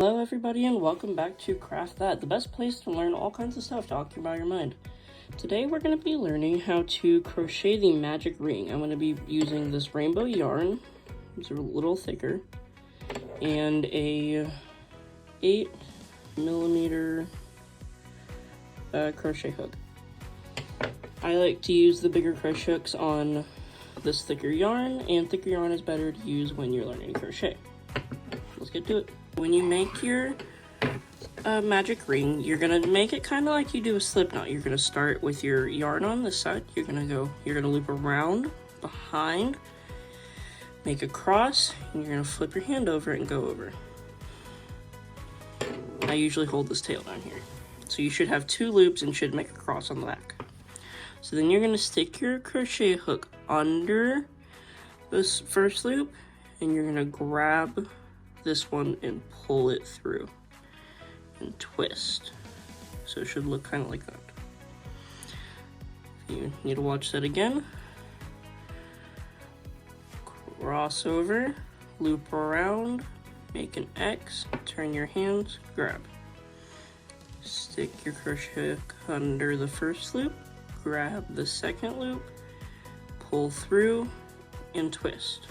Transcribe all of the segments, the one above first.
Hello everybody and welcome back to Craft That, the best place to learn all kinds of stuff to occupy your mind. Today we're going to be learning how to crochet the magic ring. I'm going to be using this rainbow yarn, it's a little thicker, and a 8mm crochet hook. I like to use the bigger crochet hooks on this thicker yarn, and thicker yarn is better to use when you're learning to crochet. Let's get to it. When you make your magic ring, you're gonna make it kind of like you do a slip knot. You're gonna start with your yarn on this side. You're gonna loop around behind, make a cross, and you're gonna flip your hand over it and go over. I usually hold this tail down here. So you should have 2 loops and should make a cross on the back. So then you're gonna stick your crochet hook under this first loop, and you're gonna grab this one and pull it through and twist. So it should look kind of like that. You need to watch that again. Cross over, loop around, make an X, turn your hands, grab. Stick your crochet hook under the first loop, grab the second loop, pull through, and twist.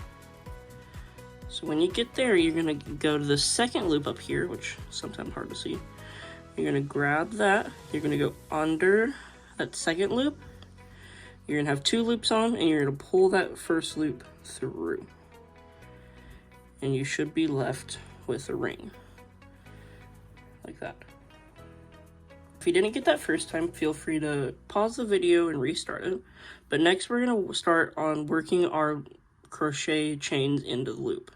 So when you get there, you're gonna go to the second loop up here, which is sometimes hard to see. You're gonna grab that, you're gonna go under that second loop, you're gonna have 2 loops on, and you're gonna pull that first loop through. And you should be left with a ring, like that. If you didn't get that first time, feel free to pause the video and restart it. But next we're gonna start on working our crochet chains into the loop.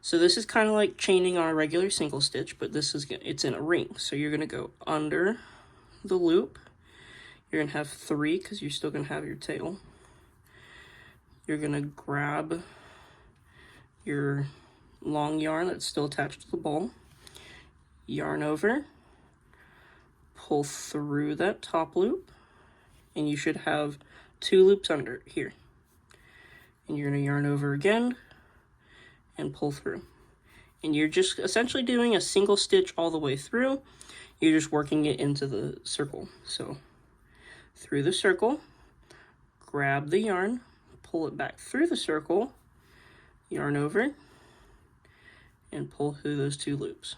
So this is kind of like chaining on a regular single stitch, but it's in a ring. So you're gonna go under the loop. You're gonna have 3 because you're still gonna have your tail. You're gonna grab your long yarn that's still attached to the ball, yarn over, pull through that top loop, and you should have 2 loops under here. And you're gonna yarn over again and pull through. And you're just essentially doing a single stitch all the way through. You're just working it into the circle. So through the circle, grab the yarn, pull it back through the circle, yarn over, and pull through those 2 loops.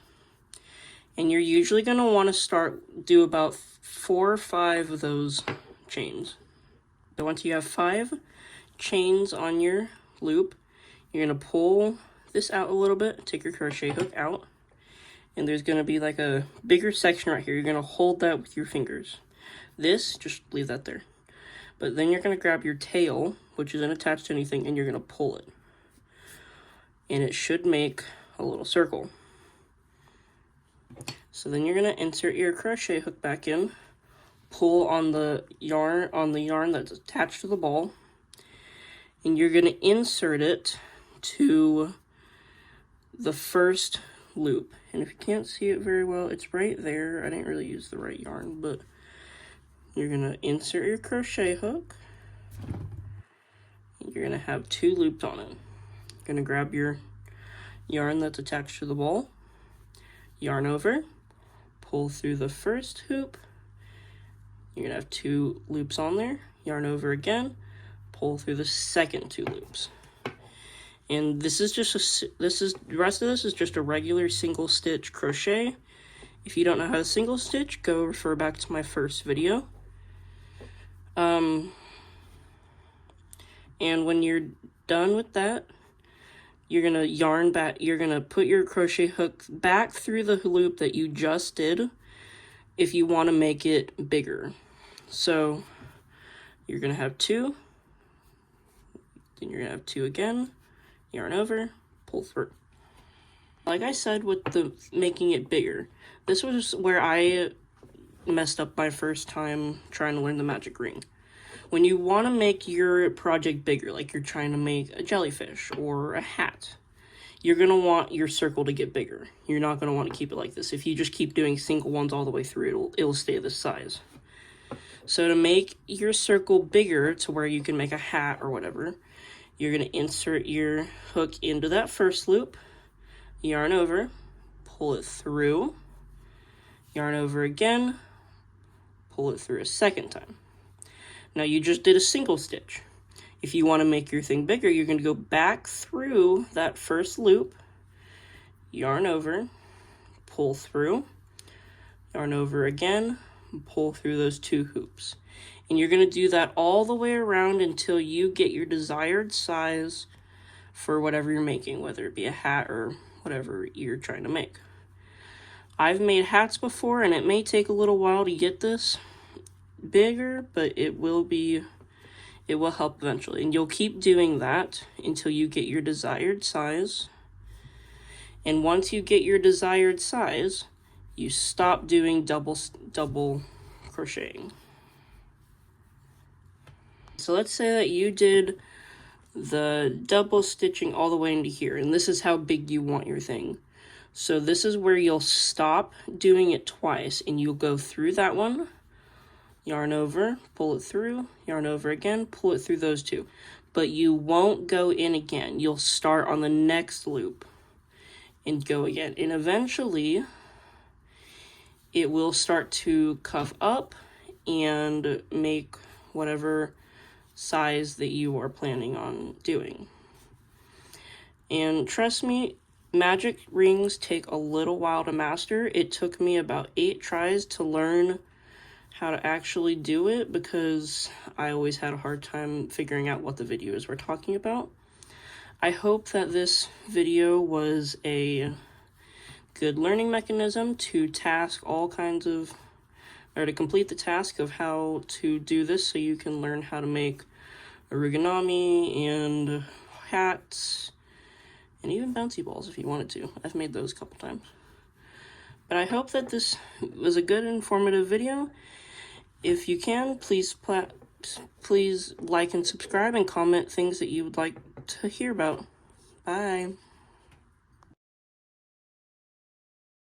And you're usually gonna wanna do about 4 or 5 of those chains. So once you have 5 chains on your loop, you're gonna pull this out a little bit, take your crochet hook out, and there's gonna be like a bigger section right here. You're gonna hold that with your fingers. This, just leave that there. But then you're gonna grab your tail, which isn't attached to anything, and you're gonna pull it. And it should make a little circle. So then you're gonna insert your crochet hook back in, pull on the yarn that's attached to the ball, and you're gonna insert it to the first loop. And if you can't see it very well, it's right there. I didn't really use the right yarn, but you're gonna insert your crochet hook. You're gonna have 2 loops on it. You're gonna grab your yarn that's attached to the ball, yarn over, pull through the first hoop. You're gonna have 2 loops on there, yarn over again, pull through the second 2 loops. And the rest of this is just a regular single stitch crochet. If you don't know how to single stitch, go refer back to my first video. And when you're done with that, you're gonna yarn back, you're gonna put your crochet hook back through the loop that you just did if you wanna make it bigger. So you're gonna have 2, then you're gonna have 2 again, yarn over, pull through. Like I said with the making it bigger, this was where I messed up my first time trying to learn the magic ring. When you want to make your project bigger, like you're trying to make a jellyfish or a hat, you're going to want your circle to get bigger. You're not going to want to keep it like this. If you just keep doing single ones all the way through, it'll stay this size. So to make your circle bigger to where you can make a hat or whatever, you're going to insert your hook into that first loop, yarn over, pull it through, yarn over again, pull it through a second time. Now you just did a single stitch. If you want to make your thing bigger, you're going to go back through that first loop, yarn over, pull through, yarn over again, and pull through those 2 hoops. And you're going to do that all the way around until you get your desired size for whatever you're making, whether it be a hat or whatever you're trying to make. I've made hats before, and it may take a little while to get this bigger, but it will help eventually. And you'll keep doing that until you get your desired size. And once you get your desired size, you stop doing double crocheting. So let's say that you did the double stitching all the way into here, and this is how big you want your thing. So this is where you'll stop doing it twice, and you'll go through that one, yarn over, pull it through, yarn over again, pull it through those 2. But you won't go in again. You'll start on the next loop and go again. And eventually, it will start to cuff up and make whatever size that you are planning on doing. And trust me, magic rings take a little while to master. It took me about 8 tries to learn how to actually do it because I always had a hard time figuring out what the videos were talking about. I hope that this video was a good learning mechanism to complete the task of how to do this so you can learn how to make origami and hats and even bouncy balls if you wanted to. I've made those a couple times. But I hope that this was a good informative video. If you can, please like and subscribe and comment things that you would like to hear about. Bye.